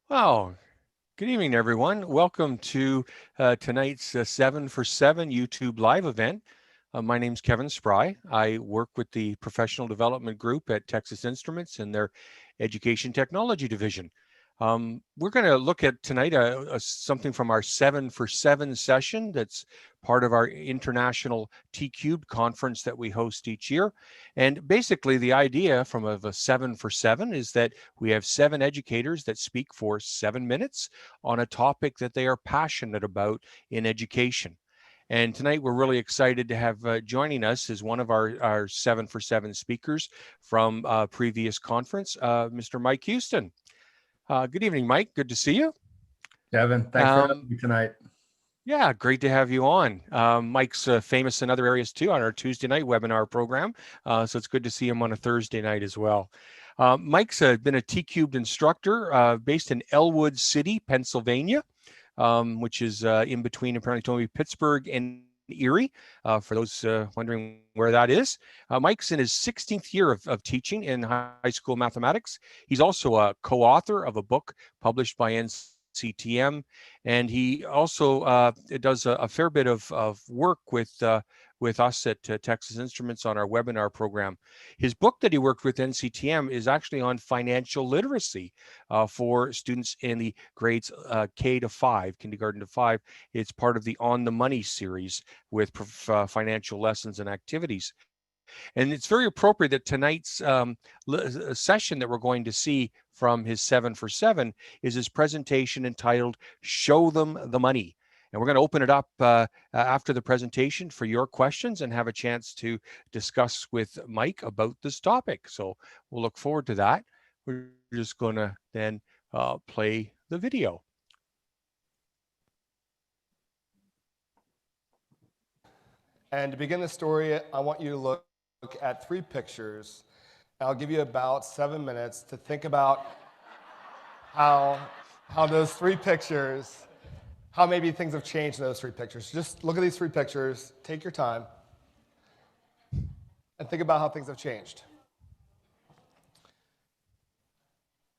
Wow. Good evening, everyone. Welcome to tonight's 7 for 7 YouTube live event. My name's Kevin Spry. I work with the Professional Development Group at Texas Instruments in their Education Technology Division. We're going to look at tonight something from our 7 for 7 session that's part of our international T Cubed conference that we host each year. And basically, the idea from of a 7 for 7 is that we have 7 educators that speak for 7 minutes on a topic that they are passionate about in education. And tonight we're really excited to have joining us as one of our 7 for 7 speakers from previous conference, Mr. Mike Houston. Good evening, Mike. Good to see you. Kevin, thanks for having Um, me tonight. yeah, great to have you on. Mike's famous in other areas too on our Tuesday night webinar program. So it's good to see him on a Thursday night as well. Mike's been a T-Cubed instructor based in Elwood City, Pennsylvania, which is in between, apparently told me, Pittsburgh and Erie, for those wondering where that is. Mike's in his 16th year of teaching in high school mathematics. He's also a co-author of a book published by NCTM, and he also does a fair bit of work with us at Texas Instruments on our webinar program. His book that he worked with NCTM is actually on financial literacy for students in the grades K to 5, kindergarten to 5. It's part of the On the Money series with financial lessons and activities. And it's very appropriate that tonight's session that we're going to see from his 7 for 7 is his presentation entitled Show Them the Money. And we're going to open it up after the presentation for your questions and have a chance to discuss with Mike about this topic. So we'll look forward to that. We're just going to then play the video. And to begin the story, I want you to look at 3 pictures. I'll give you about 7 minutes to think about how those 3 pictures, how maybe things have changed in those 3 pictures. Just look at these 3 pictures, take your time, and think about how things have changed.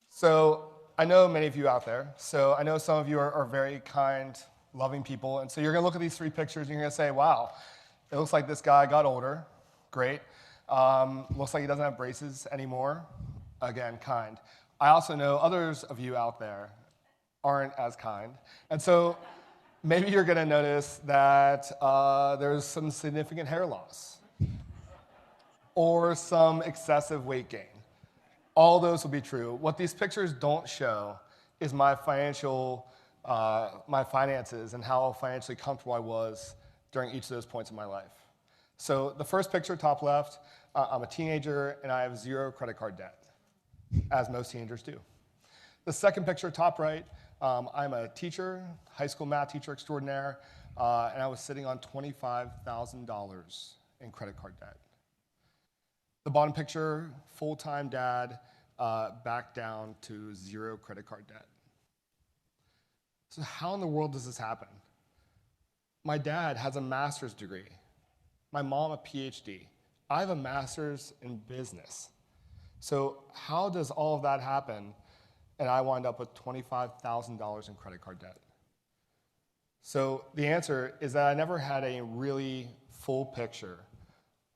So I know many of you out there. So I know some of you are very kind, loving people. And so you're going to look at these 3 pictures and you're going to say, wow, it looks like this guy got older. Great. Looks like he doesn't have braces anymore. Again, kind. I also know others of you out there aren't as kind. And so maybe you're going to notice that there's some significant hair loss or some excessive weight gain. All those will be true. What these pictures don't show is my finances and how financially comfortable I was during each of those points in my life. So the first picture, top left, I'm a teenager and I have 0 credit card debt, as most teenagers do. The second picture, top right, I'm a teacher, high school math teacher extraordinaire, and I was sitting on $25,000 in credit card debt. The bottom picture, full-time dad, back down to 0 credit card debt. So how in the world does this happen? My dad has a master's degree. My mom a PhD. I have a master's in business. So how does all of that happen and I wind up with $25,000 in credit card debt? So the answer is that I never had a really full picture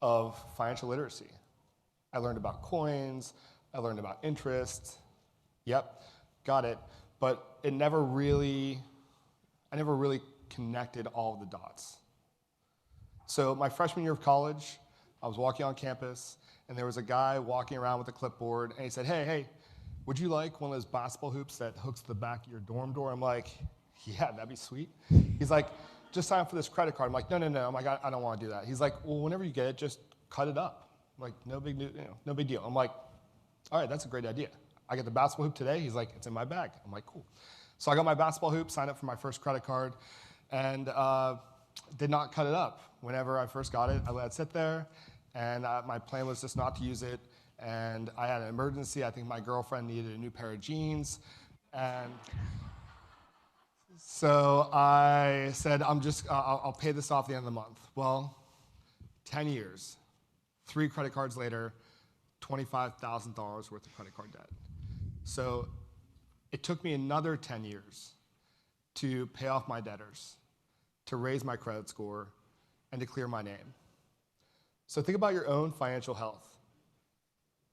of financial literacy. I learned about coins, I learned about interest. Yep, got it. But I never really connected all of the dots. So my freshman year of college, I was walking on campus, and there was a guy walking around with a clipboard, and he said, hey, would you like one of those basketball hoops that hooks to the back of your dorm door? I'm like, yeah, that'd be sweet. He's like, just sign up for this credit card. I'm like, no. I'm like, I don't want to do that. He's like, well, whenever you get it, just cut it up. I'm like, no big deal. I'm like, all right, that's a great idea. I get the basketball hoop today. He's like, it's in my bag. I'm like, cool. So I got my basketball hoop, signed up for my first credit card, and did not cut it up. Whenever I first got it, I let it sit there, and my plan was just not to use it. And I had an emergency. I think my girlfriend needed a new pair of jeans, and so I said, I'll pay this off at the end of the month. Well, 10 years, 3 credit cards later, $25,000 worth of credit card debt. So It took me another 10 years to pay off my debtors, to raise my credit score, and to clear my name. So think about your own financial health,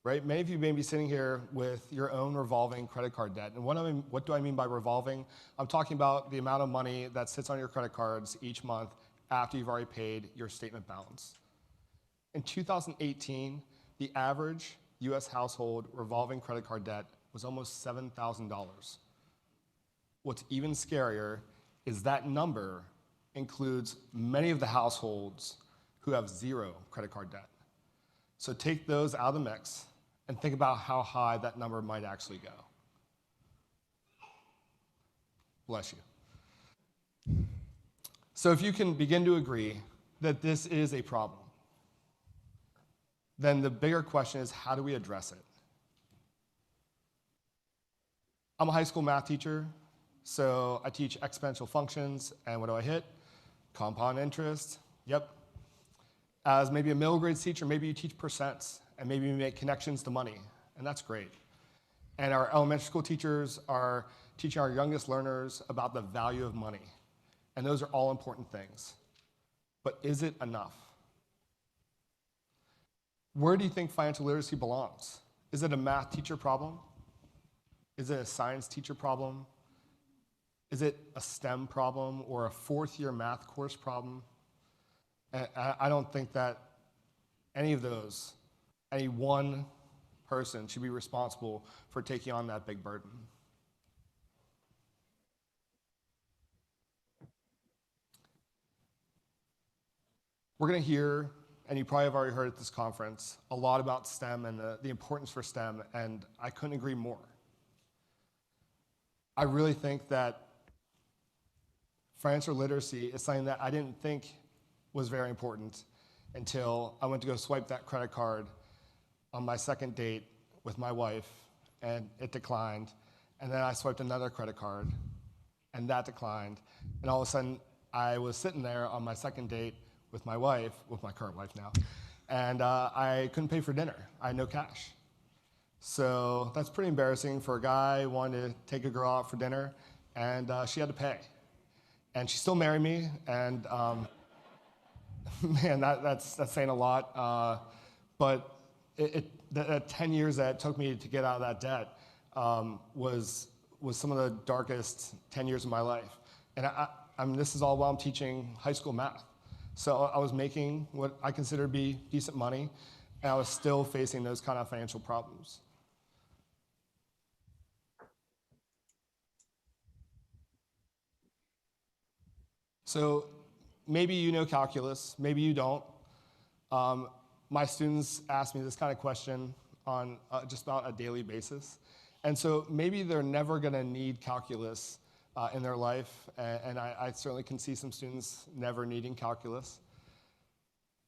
right? Many of you may be sitting here with your own revolving credit card debt. And what do I mean by revolving? I'm talking about the amount of money that sits on your credit cards each month after you've already paid your statement balance. In 2018, the average US household revolving credit card debt was almost $7,000. What's even scarier is that number includes many of the households who have zero credit card debt. So take those out of the mix and think about how high that number might actually go. Bless you. So if you can begin to agree that this is a problem, then the bigger question is, how do we address it? I'm a high school math teacher, so I teach exponential functions, and what do I hit? Compound interest, yep. As maybe a middle grade teacher, maybe you teach percents, and maybe you make connections to money, and that's great. And our elementary school teachers are teaching our youngest learners about the value of money, and those are all important things. But is it enough? Where do you think financial literacy belongs? Is it a math teacher problem? Is it a science teacher problem? Is it a STEM problem or a fourth-year math course problem? And I don't think that any of those, any one person should be responsible for taking on that big burden. We're going to hear, and you probably have already heard at this conference, a lot about STEM and the importance for STEM, and I couldn't agree more. I really think that financial literacy is something that I didn't think was very important until I went to go swipe that credit card on my second date with my wife, and it declined. And then I swiped another credit card, and that declined. And all of a sudden, I was sitting there on my second date with my wife, with my current wife now, and I couldn't pay for dinner. I had no cash. So that's pretty embarrassing for a guy wanting to take a girl out for dinner, and she had to pay. And she still married me, and man, that's saying a lot. But the 10 years that it took me to get out of that debt was some of the darkest 10 years of my life. And I mean, this is all while I'm teaching high school math. So I was making what I consider to be decent money, and I was still facing those kind of financial problems. So maybe you know calculus, maybe you don't. My students ask me this kind of question on just about a daily basis. And so maybe they're never going to need calculus in their life, and I certainly can see some students never needing calculus.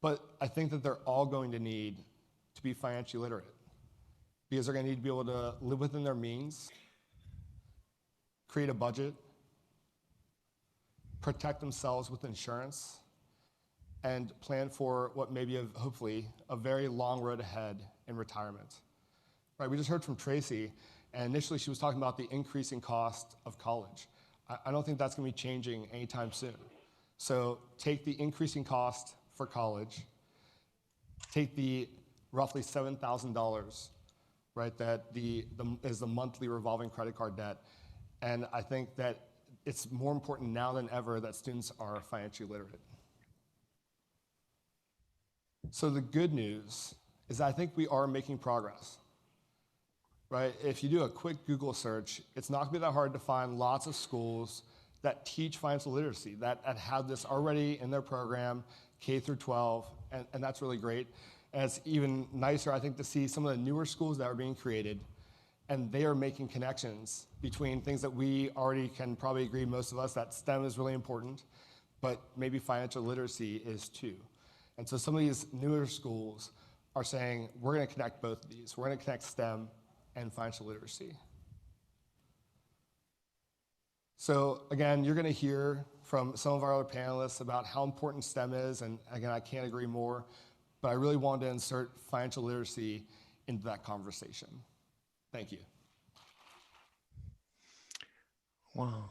But I think that they're all going to need to be financially literate, because they're going to need to be able to live within their means, create a budget, protect themselves with insurance, and plan for what may be, hopefully, a very long road ahead in retirement. Right, we just heard from Tracy, and initially she was talking about the increasing cost of college. I don't think that's going to be changing anytime soon. So take the increasing cost for college, take the roughly $7,000, right, that is the monthly revolving credit card debt, and I think that it's more important now than ever that students are financially literate. So the good news is I think we are making progress. Right? If you do a quick Google search, it's not going to be that hard to find lots of schools that teach financial literacy, that have this already in their program, K through 12, and that's really great. And it's even nicer, I think, to see some of the newer schools that are being created, and they are making connections between things that we already can probably agree, most of us, that STEM is really important, but maybe financial literacy is too. And so some of these newer schools are saying, we're going to connect both of these. We're going to connect STEM and financial literacy. So again, you're going to hear from some of our other panelists about how important STEM is, and again, I can't agree more, but I really wanted to insert financial literacy into that conversation. Thank you. Wow.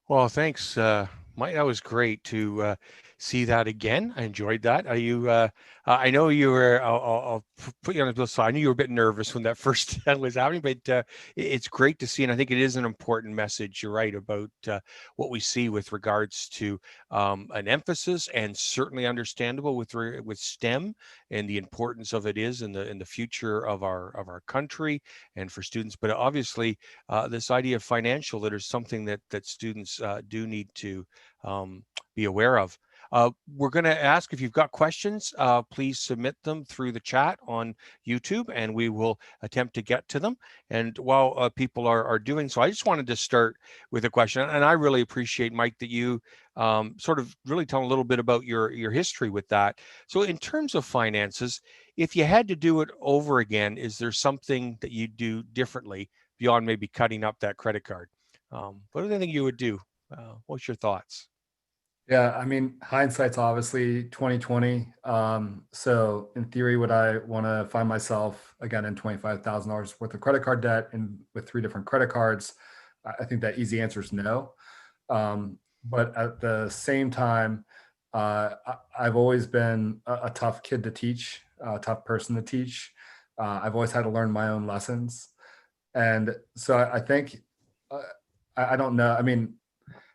Well, thanks, Mike. That was great to see that again. I enjoyed that. Are you? I know you were. I'll put you on the spot. I knew you were a bit nervous when that first was happening, but it's great to see, and I think it is an important message. You're right about what we see with regards to an emphasis, and certainly understandable with STEM and the importance of it is in the future of our country and for students. But obviously, this idea of financial literacy is something that students do need to be aware of. We're going to ask if you've got questions, please submit them through the chat on YouTube and we will attempt to get to them. And while people are doing so, I just wanted to start with a question. And I really appreciate, Mike, that you sort of really tell a little bit about your history with that. So in terms of finances, if you had to do it over again, is there something that you do differently beyond maybe cutting up that credit card? What do they think you would do? What's your thoughts? Yeah, I mean, hindsight's obviously 2020. So in theory, would I want to find myself again in $25,000 worth of credit card debt and with 3 different credit cards? I think that easy answer is no. But at the same time, I've always been a tough kid to teach, a tough person to teach. I've always had to learn my own lessons. And so I think, I don't know. I mean,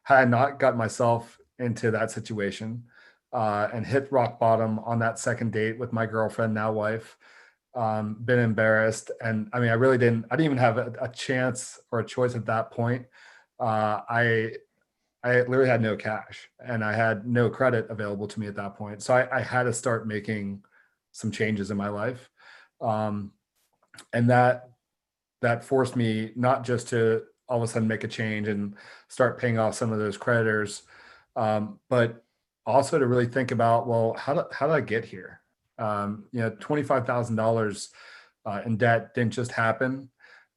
had I not got myself into that situation and hit rock bottom on that second date with my girlfriend, now wife, been embarrassed. And I mean, I didn't even have a chance or a choice at that point. I literally had no cash and I had no credit available to me at that point. So I had to start making some changes in my life. And that forced me not just to all of a sudden make a change and start paying off some of those creditors, but also to really think about, well, how did I get here? $25,000 in debt didn't just happen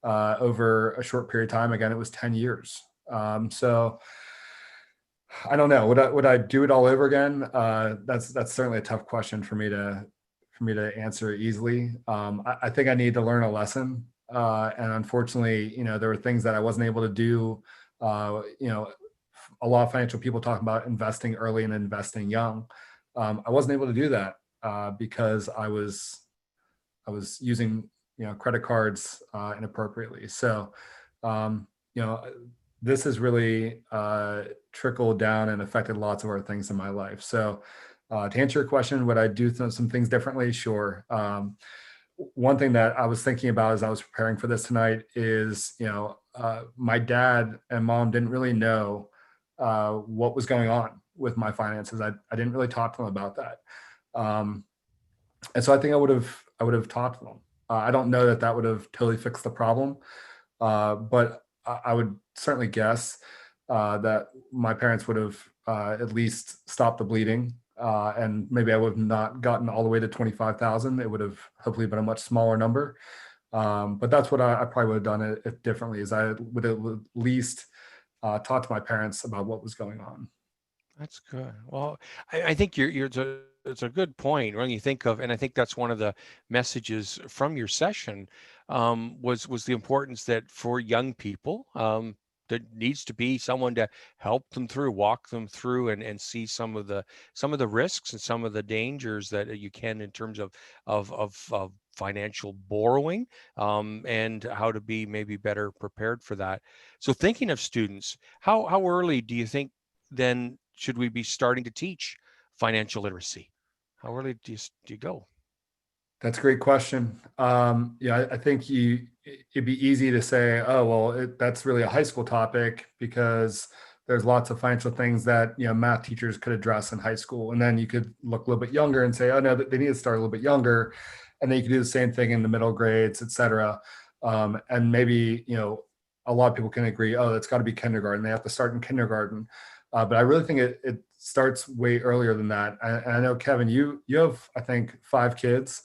over a short period of time. Again, it was 10 years. So I don't know. Would I do it all over again? That's certainly a tough question for me to answer easily. I think I need to learn a lesson. And unfortunately, there were things that I wasn't able to do. A lot of financial people talk about investing early and investing young. I wasn't able to do that because I was using credit cards inappropriately. So this has really trickled down and affected lots of other things in my life. So to answer your question, would I do some things differently? Sure. One thing that I was thinking about as I was preparing for this tonight is, my dad and mom didn't really know what was going on with my finances. I didn't really talk to them about that. And so I think I would have talked to them. I don't know that would have totally fixed the problem, but I would certainly guess that my parents would have at least stopped the bleeding. And maybe I would have not gotten all the way to 25,000. It would have hopefully been a much smaller number. But that's what I probably would have done it differently, is I would have at least talk to my parents about what was going on. That's good. Well, I think it's a good point when you think of, and I think that's one of the messages from your session was the importance that for young people, there needs to be someone to help them through, walk them through, and see some of the risks and some of the dangers that you can in terms of financial borrowing, and how to be maybe better prepared for that. So thinking of students, how early do you think then should we be starting to teach financial literacy? How early do you go? That's a great question. I think it'd be easy to say, oh, well, that's really a high school topic because there's lots of financial things that, math teachers could address in high school. And then you could look a little bit younger and say, oh, no, they need to start a little bit younger. And then you could do the same thing in the middle grades, et cetera. And maybe, a lot of people can agree, oh, that's got to be kindergarten. They have to start in kindergarten. But I really think it starts way earlier than that. And I know, Kevin, you have, I think, 5 kids.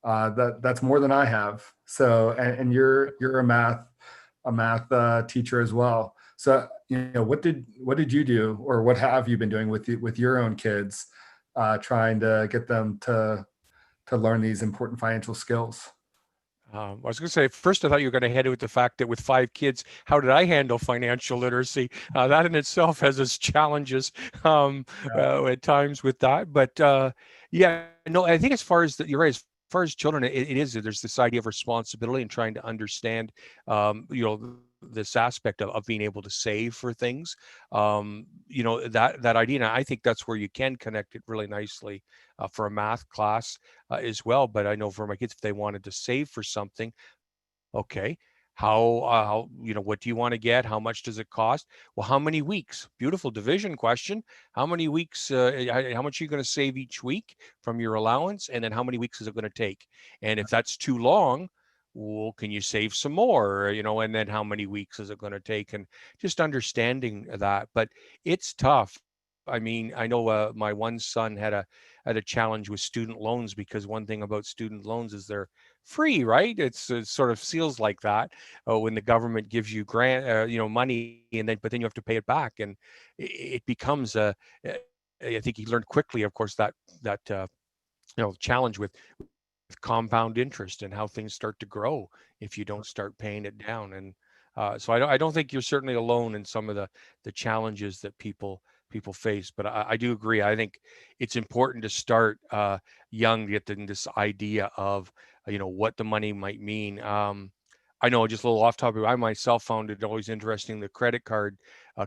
That's more than I have. So, and you're a math teacher as well. So, what did you do, or what have you been doing with your own kids, trying to get them to learn these important financial skills? I was going to say, first, I thought you were going to head with the fact that with 5 kids, how did I handle financial literacy? That in itself has its challenges at times with that. But yeah, no, I think as far as you're right, as far as children, it is, there's this idea of responsibility and trying to understand, this aspect of being able to save for things. That idea, and I think that's where you can connect it really nicely for a math class as well. But I know for my kids, if they wanted to save for something, okay, what do you want to get? How much does it cost? Well, how many weeks? Beautiful division question. How many weeks? How much are you going to save each week from your allowance? And then how many weeks is it going to take? And if that's too long, well, can you save some more? And then how many weeks is it going to take? And just understanding that. But it's tough. I mean, I know my one son had a challenge with student loans, because one thing about student loans is they're free, right? It sort of feels like that when the government gives you money, and but then you have to pay it back, and it becomes I think he learned quickly, of course, that challenge with compound interest and how things start to grow if you don't start paying it down. And so I don't think you're certainly alone in some of the challenges that people face. But I do agree. I think it's important to start young, to get this idea of what the money might mean. I know, just a little off topic, I myself found it always interesting. The credit card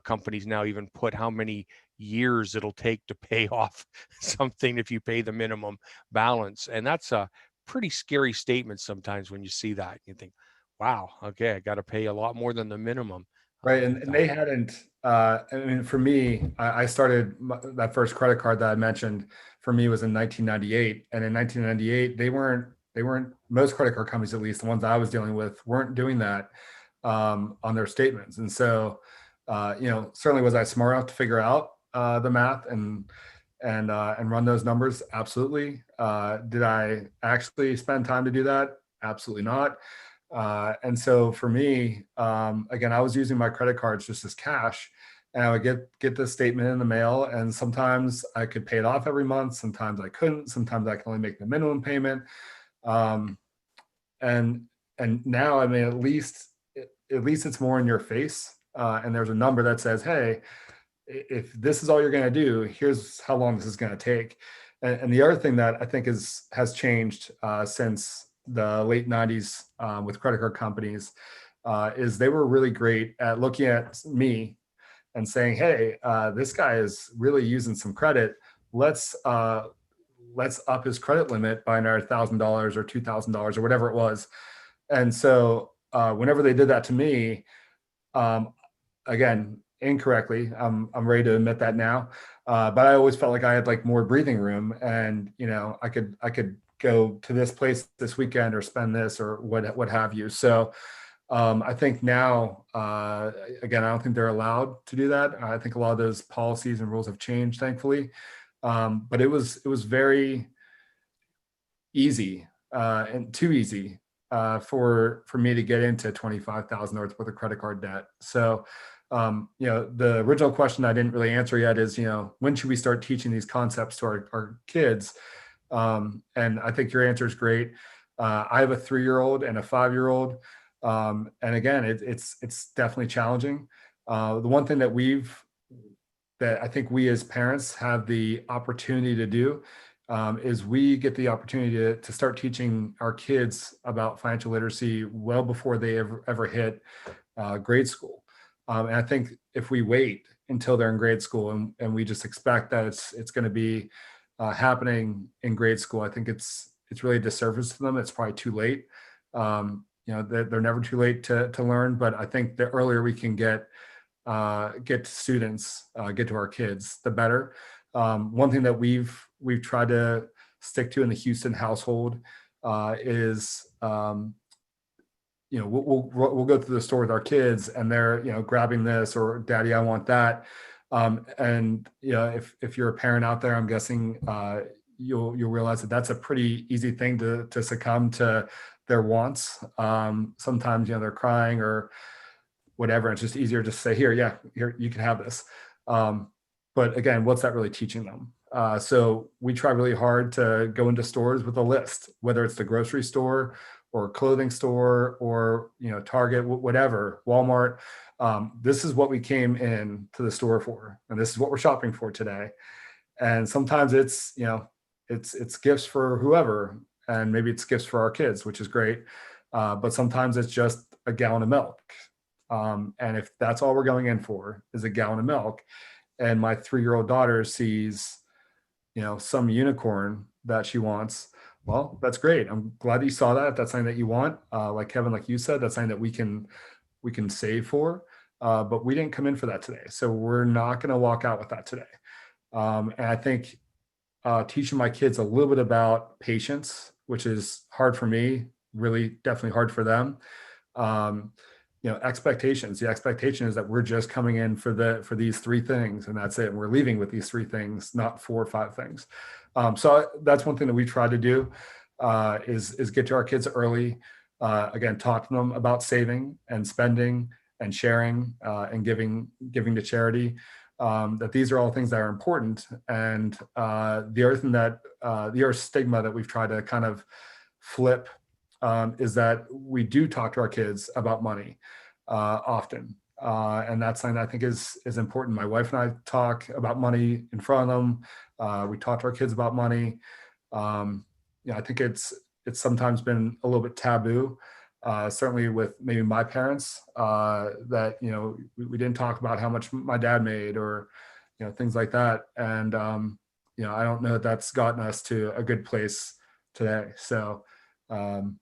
companies now even put how many years it'll take to pay off something if you pay the minimum balance. And that's a pretty scary statement sometimes when you see that. You think, wow, okay, I got to pay a lot more than the minimum. Right. And, With and they that. hadn't, I mean, for me, I started that first credit card that I mentioned for me was in 1998. And in 1998, they weren't, most credit card companies, at least the ones I was dealing with, weren't doing that on their statements. And so, certainly was I smart enough to figure out the math and run those numbers? Absolutely. Did I actually spend time to do that? Absolutely not. And so for me, again, I was using my credit cards just as cash, and I would get the statement in the mail, and sometimes I could pay it off every month. Sometimes I couldn't. Sometimes I could only make the minimum payment. Um, and and now, I mean, at least it's more in your face, and there's a number that says, hey, if this is all you're going to do, here's how long this is going to take. And the other thing that I think has changed since the late 90s with credit card companies is they were really great at looking at me and saying, hey, this guy is really using some credit. Let's up his credit limit by another $1,000 or $2,000 or whatever it was. And so whenever they did that to me, um, again, incorrectly, I'm ready to admit that now. But I always felt like I had like more breathing room, and I could go to this place this weekend or spend this or what have you. So I think now, again, I don't think they're allowed to do that. I think a lot of those policies and rules have changed, thankfully. But it was very easy and too easy for me to get into $25,000 worth of credit card debt. So, the original question I didn't really answer yet is, when should we start teaching these concepts to our kids? And I think your answer is great. I have a 3-year-old and a 5-year-old. And again, it's definitely challenging. The one thing that I think we as parents have the opportunity to do is we get the opportunity to start teaching our kids about financial literacy well before they ever hit grade school. And I think if we wait until they're in grade school and we just expect that it's going to be happening in grade school, I think it's really a disservice to them. It's probably too late. They're never too late to learn, but I think the earlier we can get to students, get to our kids, the better. One thing that we've tried to stick to in the Houston household is we'll go to the store with our kids, and they're grabbing this, or daddy, I want that. And if you're a parent out there, I'm guessing you'll realize that that's a pretty easy thing to succumb to their wants. Sometimes they're crying or whatever. It's just easier to say, here, you can have this. But again, what's that really teaching them? So we try really hard to go into stores with a list, whether it's the grocery store or a clothing store or, Target, whatever, Walmart. This is what we came in to the store for, and this is what we're shopping for today. And sometimes it's, it's gifts for whoever, and maybe it's gifts for our kids, which is great. But sometimes it's just a gallon of milk. And if that's all we're going in for is a gallon of milk, and my 3-year-old daughter sees, some unicorn that she wants, well, that's great. I'm glad that you saw that. If that's something that you want, like Kevin, like you said, that's something that we can save for. But we didn't come in for that today. So we're not going to walk out with that today. And I think teaching my kids a little bit about patience, which is hard for me, really definitely hard for them. Expectations. The expectation is that we're just coming in for these 3 things, and that's it. And we're leaving with these 3 things, not 4 or 5 things. So that's one thing that we try to do, is get to our kids early. Again, talk to them about saving and spending and sharing, and giving to charity. That these are all things that are important. And the other thing the other stigma that we've tried to kind of flip, is that we do talk to our kids about money often. And that's something that I think is important. My wife and I talk about money in front of them. We talk to our kids about money. I think it's sometimes been a little bit taboo. Certainly with maybe my parents, that, we didn't talk about how much my dad made, or, things like that. And, I don't know that that's gotten us to a good place today. So, I'm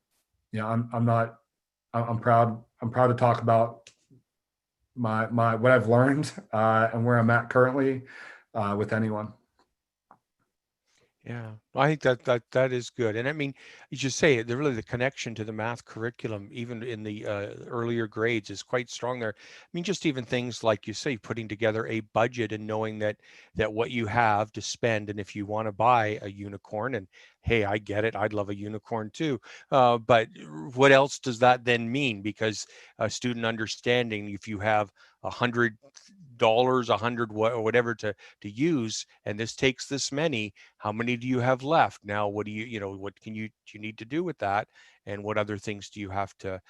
proud to talk about my what I've learned, and where I'm at currently, with anyone. Yeah, I think that is good. And I mean, you just say it, the connection to the math curriculum, even in the earlier grades, is quite strong there. I mean, just even things like you say, putting together a budget and knowing that what you have to spend, and if you want to buy a unicorn, and hey, I get it, I'd love a unicorn too. But what else does that then mean? Because student understanding, if you have $100, 100 or whatever to use, and this takes this many, how many do you have left? Now, what do what do you need to do with that? And what other things do you have to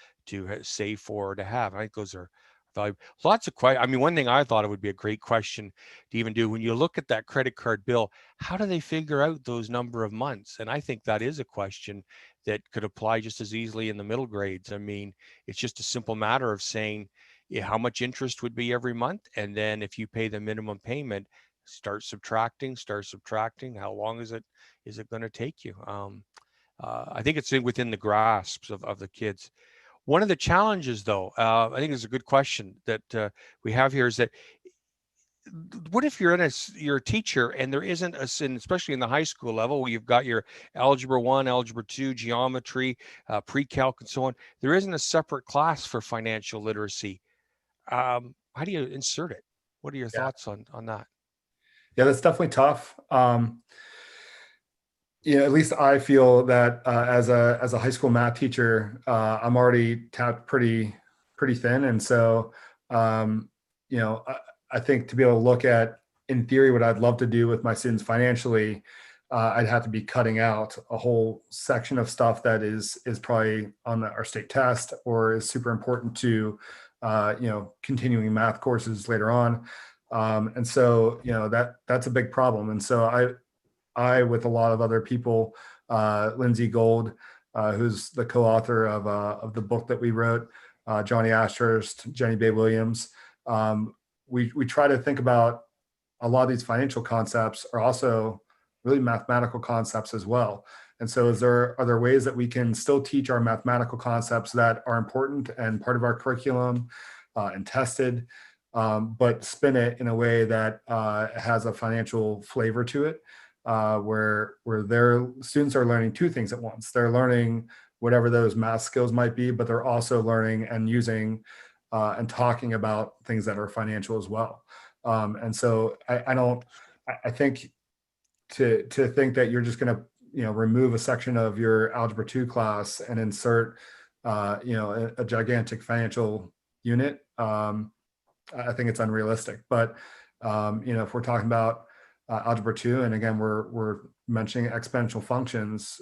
save for, or to have? I think those are valuable. Lots of questions. I mean, one thing I thought it would be a great question to even do, when you look at that credit card bill, how do they figure out those number of months? And I think that is a question that could apply just as easily in the middle grades. I mean, it's just a simple matter of saying, yeah, how much interest would be every month, and then if you pay the minimum payment, start subtracting. How long is it going to take you? I think it's within the grasps of the kids. One of the challenges, though, I think is a good question that we have here, is that what if you're a teacher, and there isn't especially in the high school level, where you've got your algebra 1, algebra 2, geometry, pre-calc, and so on. There isn't a separate class for financial literacy. How do you insert it? What are your thoughts on that? Yeah, that's definitely tough. At least I feel that, as a high school math teacher, I'm already tapped pretty thin. And so, I think to be able to look at, in theory, what I'd love to do with my students financially, I'd have to be cutting out a whole section of stuff that is probably on our state test, or is super important to, continuing math courses later on. And so, that's a big problem. And so I, with a lot of other people, Lindsay Gold, who's the co-author of the book that we wrote, Johnny Ashurst, Jenny Bay Williams, we try to think about a lot of these financial concepts are also really mathematical concepts as well. And so are there ways that we can still teach our mathematical concepts that are important and part of our curriculum, and tested, but spin it in a way that has a financial flavor to it, where their students are learning 2 things at once. They're learning whatever those math skills might be, but they're also learning and using and talking about things that are financial as well. And so I think to think that you're just going to remove a section of your algebra 2 class and insert a gigantic financial unit, I think it's unrealistic. But if we're talking about algebra 2, and again we're mentioning exponential functions,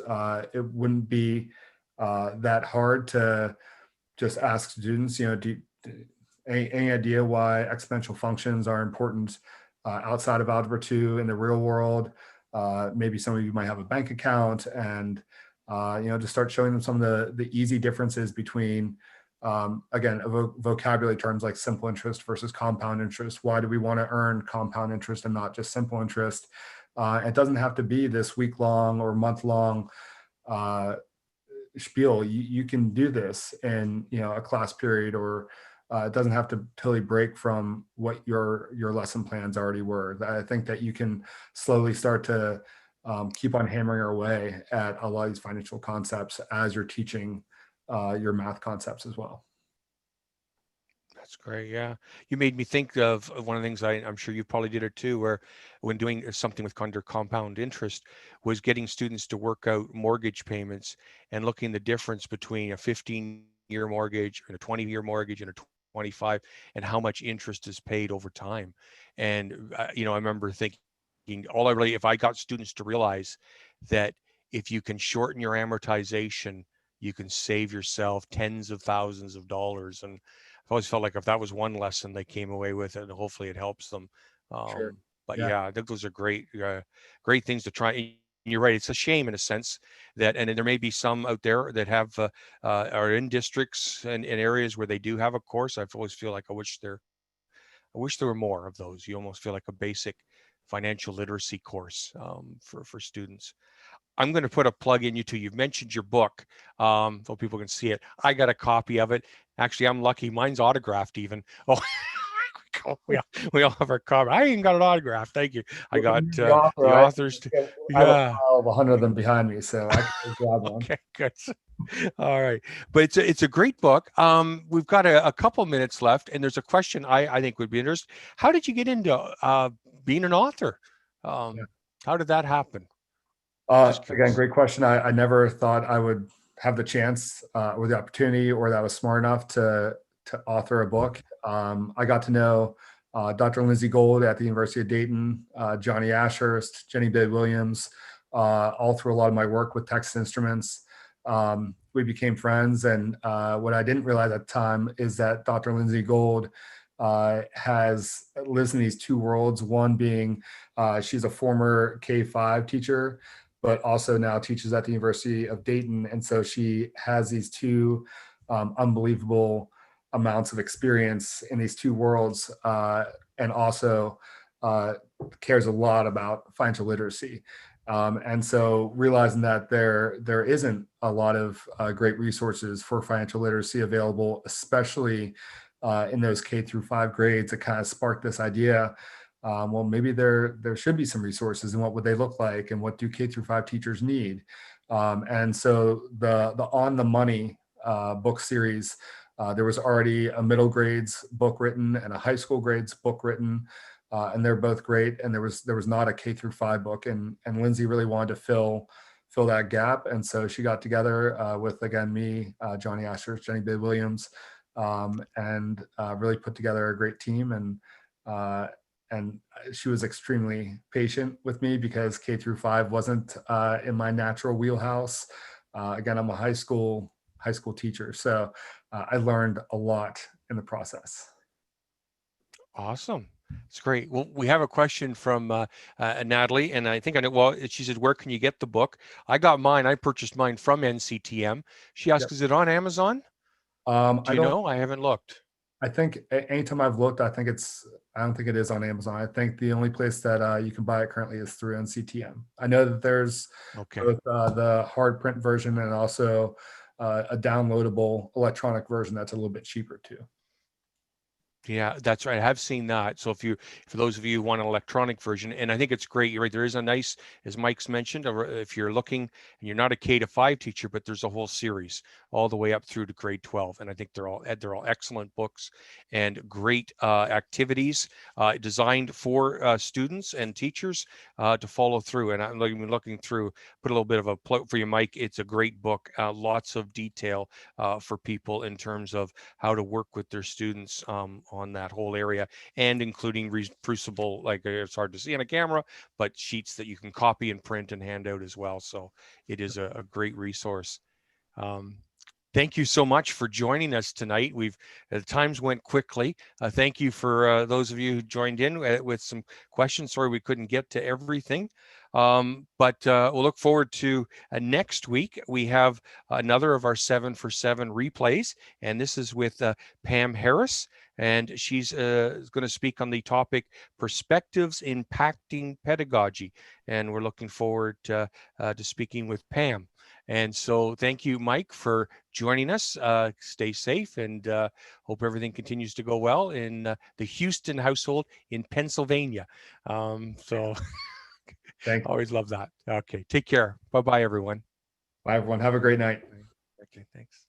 it wouldn't be that hard to just ask students, any idea why exponential functions are important outside of Algebra 2 in the real world? Maybe some of you might have a bank account, and just start showing them some of the easy differences between, again, vocabulary terms like simple interest versus compound interest. Why do we want to earn compound interest and not just simple interest? It doesn't have to be this week-long or month-long spiel. You can do this in a class period, or it doesn't have to totally break from what your lesson plans already were. I think that you can slowly start to keep on hammering away at a lot of these financial concepts as you're teaching your math concepts as well. That's great. Yeah. You made me think of one of the things I'm sure you probably did it too, where when doing something with under compound interest was getting students to work out mortgage payments and looking the difference between a 15-year mortgage and a 20-year mortgage and a 25, and how much interest is paid over time. And, I remember thinking if I got students to realize that if you can shorten your amortization, you can save yourself tens of thousands of dollars. And I've always felt like if that was one lesson they came away with it, and hopefully it helps them. Sure. But Yeah. yeah, I think those are great things to try. And you're right. It's a shame in a sense and there may be some out there that have are in districts and in areas where they do have a course. I've always feel like I wish there were more of those. You almost feel like a basic financial literacy course for students. I'm going to put a plug in you too. You've mentioned your book, so people can see it. I got a copy of it. Actually, I'm lucky. Mine's autographed even. Oh, we all have our copy. I even got an autograph. Thank you. I got The author, the authors. I have a Yeah. pile of 100 of them behind me, so I can grab one. Okay, good. All right, but it's a great book. We've got a couple minutes left, and there's a question I think would be interesting. How did you get into being an author? Yeah. How did that happen? Just Again, curious. great question. I never thought I would have the chance or the opportunity, or that I was smart enough to author a book. I got to know Dr. Lindsay Gold at the University of Dayton, Johnny Ashurst, Jenny Bay Williams, all through a lot of my work with Texas Instruments. We became friends, and what I didn't realize at the time is that Dr. Lindsay Gold lives in these two worlds. One being she's a former K-5 teacher, but also now teaches at the University of Dayton. And so she has these two unbelievable amounts of experience in these two worlds, and also cares a lot about financial literacy. And so realizing that there isn't a lot of great resources for financial literacy available, especially in those K-5 grades, it kind of sparked this idea. Well, maybe there should be some resources, and what would they look like, and what do K-5 teachers need? And so the On the Money book series, there was already a middle grades book written and a high school grades book written, and they're both great. And there was not a K-5 book, and Lindsay really wanted to fill that gap, and so she got together with, again, me, Johnny Asher, Jenny Bay Williams, and really put together a great team. And she was extremely patient with me because K-5 wasn't in my natural wheelhouse. Again, I'm a high school teacher, so I learned a lot in the process. Awesome. It's great. Well, we have a question from Natalie, and I think I know. Well, she said, "Where can you get the book?" I got mine. I purchased mine from NCTM. She asked, Yep. "Is it on Amazon?" Do you know? I haven't looked. I think anytime I've looked, I don't think it is on Amazon. I think the only place that you can buy it currently is through NCTM. I know that there's Okay. both the hard print version and also a downloadable electronic version that's a little bit cheaper too. Yeah, that's right. I have seen that. So for those of you who want an electronic version, and I think it's great. You're right. There is a nice, as Mike's mentioned, if you're looking and you're not a K-5 teacher, but there's a whole series all the way up through to grade 12. And I think they're all excellent books and great activities designed for students and teachers to follow through. And I'm looking through, put a little bit of a plug for you, Mike. It's a great book. Lots of detail for people in terms of how to work with their students on that whole area, and including reproducible, like it's hard to see on a camera, but sheets that you can copy and print and hand out as well. So it is a great resource. Thank you so much for joining us tonight. The times went quickly. Thank you for those of you who joined in with some questions. Sorry we couldn't get to everything, but we'll look forward to next week. We have another of our 7 for 7 replays, and this is with Pam Harris, and she's going to speak on the topic perspectives impacting pedagogy, and we're looking forward to speaking with Pam. And so thank you, Mike, for joining us. Stay safe, and hope everything continues to go well in the Houston household in Pennsylvania. So Thank you. always love that. Okay, take care. Bye-bye, everyone. Bye, everyone. Have a great night. Okay, thanks.